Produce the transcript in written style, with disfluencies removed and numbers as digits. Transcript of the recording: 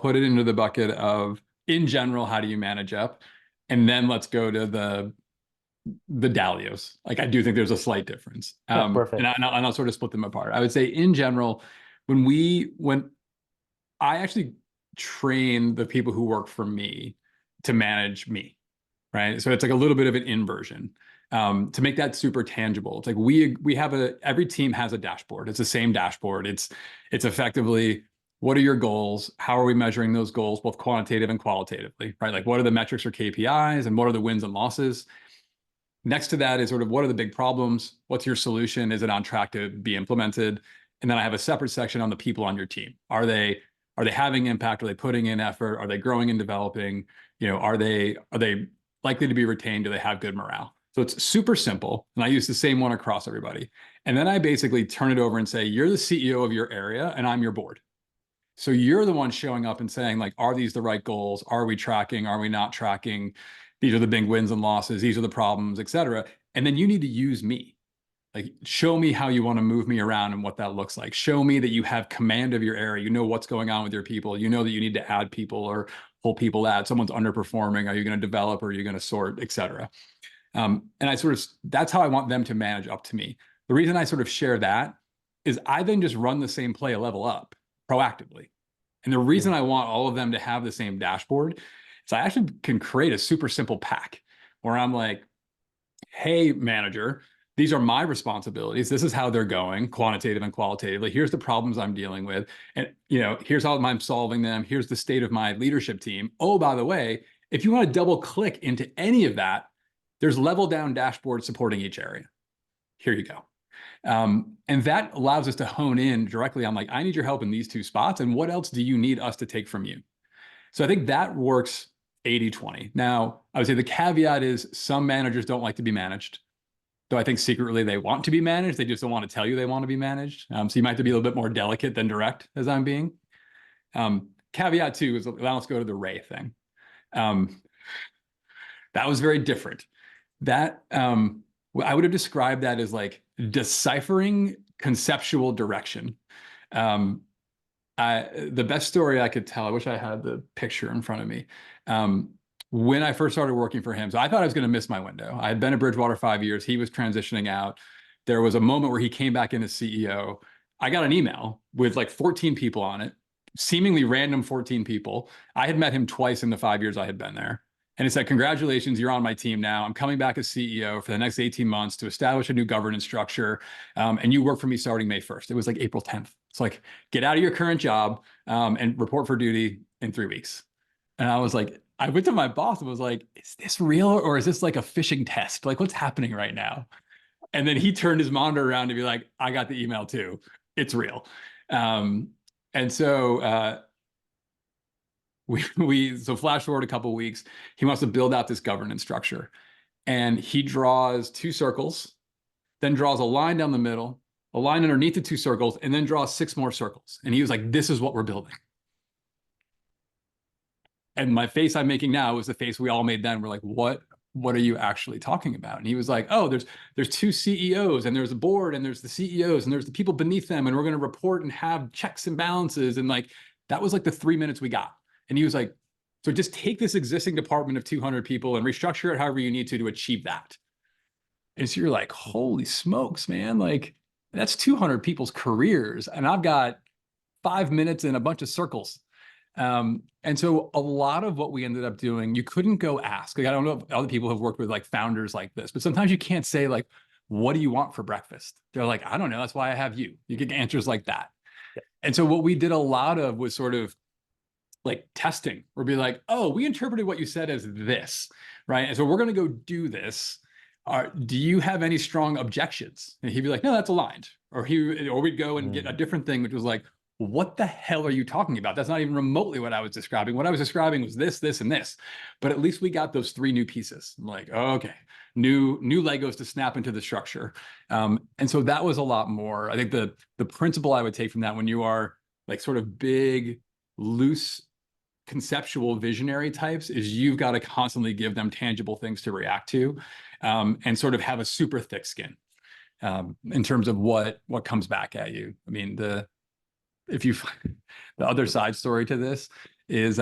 put it into the bucket of, in general, how do you manage up? And then let's go to the Dalios. Like, I do think there's a slight difference. Yeah, And perfect. I'll sort of split them apart. I would say in general, when I actually train the people who work for me to manage me, right? So it's like a little bit of an inversion. To make that super tangible. It's like we have every team has a dashboard. It's the same dashboard. It's effectively, what are your goals? How are we measuring those goals, both quantitative and qualitatively, right? Like, what are the metrics or KPIs, and what are the wins and losses? Next to that is sort of, what are the big problems? What's your solution? Is it on track to be implemented? And then I have a separate section on the people on your team. Are they having impact? Are they putting in effort? Are they growing and developing? Are they likely to be retained? Do they have good morale? So it's super simple. And I use the same one across everybody. And then I basically turn it over and say, you're the CEO of your area and I'm your board. So you're the one showing up and saying, like, are these the right goals? Are we tracking? Are we not tracking? These are the big wins and losses. These are the problems, et cetera. And then you need to use me. Like, show me how you want to move me around and what that looks like. Show me that you have command of your area. You know what's going on with your people. You know that you need to add people or pull people out. Someone's underperforming. Are you going to develop, or are you going to sort, et cetera? And that's how I want them to manage up to me. The reason I sort of share that is I then just run the same play a level up proactively. And the reason I want all of them to have the same dashboard is I actually can create a super simple pack where I'm like, hey, manager, these are my responsibilities. This is how they're going, quantitative and qualitatively. Here's the problems I'm dealing with. And, here's how I'm solving them. Here's the state of my leadership team. Oh, by the way, if you want to double click into any of that, there's level down dashboards supporting each area. Here you go. And that allows us to hone in directly on, like, I need your help in these two spots. And what else do you need us to take from you? So I think that works 80-20. Now, I would say the caveat is some managers don't like to be managed. So I think secretly they want to be managed. They just don't want to tell you they want to be managed. So you might have to be a little bit more delicate than direct, as I'm being. Caveat two is, now let's go to the Ray thing. That was very different. That I would have described that as like deciphering conceptual direction. The best story I could tell, I wish I had the picture in front of me. When I first started working for him, so I thought I was going to miss my window. I had been at Bridgewater 5 years. He was transitioning out. There was a moment where he came back in as CEO. I got an email with like 14 people on it, seemingly random 14 people. I had met him twice in the 5 years I had been there. And it said, congratulations, you're on my team now. I'm coming back as CEO for the next 18 months to establish a new governance structure. And you work for me starting May 1st. It was like April 10th. It's like, get out of your current job and report for duty in 3 weeks. And I was like, I went to my boss and was like, is this real, or is this like a phishing test? Like, what's happening right now? And then he turned his monitor around to be like, I got the email too. It's real. And so so flash forward a couple of weeks, he wants to build out this governance structure. And he draws 2 circles, then draws a line down the middle, a line underneath the 2 circles, and then draws 6 more circles. And he was like, this is what we're building. And my face I'm making now is the face we all made then. We're like, what are you actually talking about? And he was like, oh, there's 2 CEOs, and there's a board, and there's the CEOs, and there's the people beneath them, and we're going to report and have checks and balances. And like, that was like the 3 minutes we got. And he was like, so just take this existing department of 200 people and restructure it however you need to achieve that. And so you're like, holy smokes, man. Like, that's 200 people's careers. And I've got 5 minutes and a bunch of circles. And so a lot of what we ended up doing, you couldn't go ask. Like, I don't know if other people have worked with like founders like this, but sometimes you can't say like, what do you want for breakfast? They're like, I don't know. That's why I have you. You get answers like that. Yeah. And so what we did a lot of was sort of like testing, or be like, oh, we interpreted what you said as this, right? And so we're going to go do this. Do you have any strong objections? And he'd be like, no, that's aligned. Or we'd go and get a different thing, which was like, what the hell are you talking about? That's not even remotely what I was describing. What I was describing was this, this, and this. But at least we got those 3 new pieces. I'm like, oh, okay, new Legos to snap into the structure. And so that was a lot more. I think the principle I would take from that, when you are like sort of big, loose, conceptual visionary types, is you've got to constantly give them tangible things to react to, and sort of have a super thick skin in terms of what comes back at you. I mean, the other side story to this is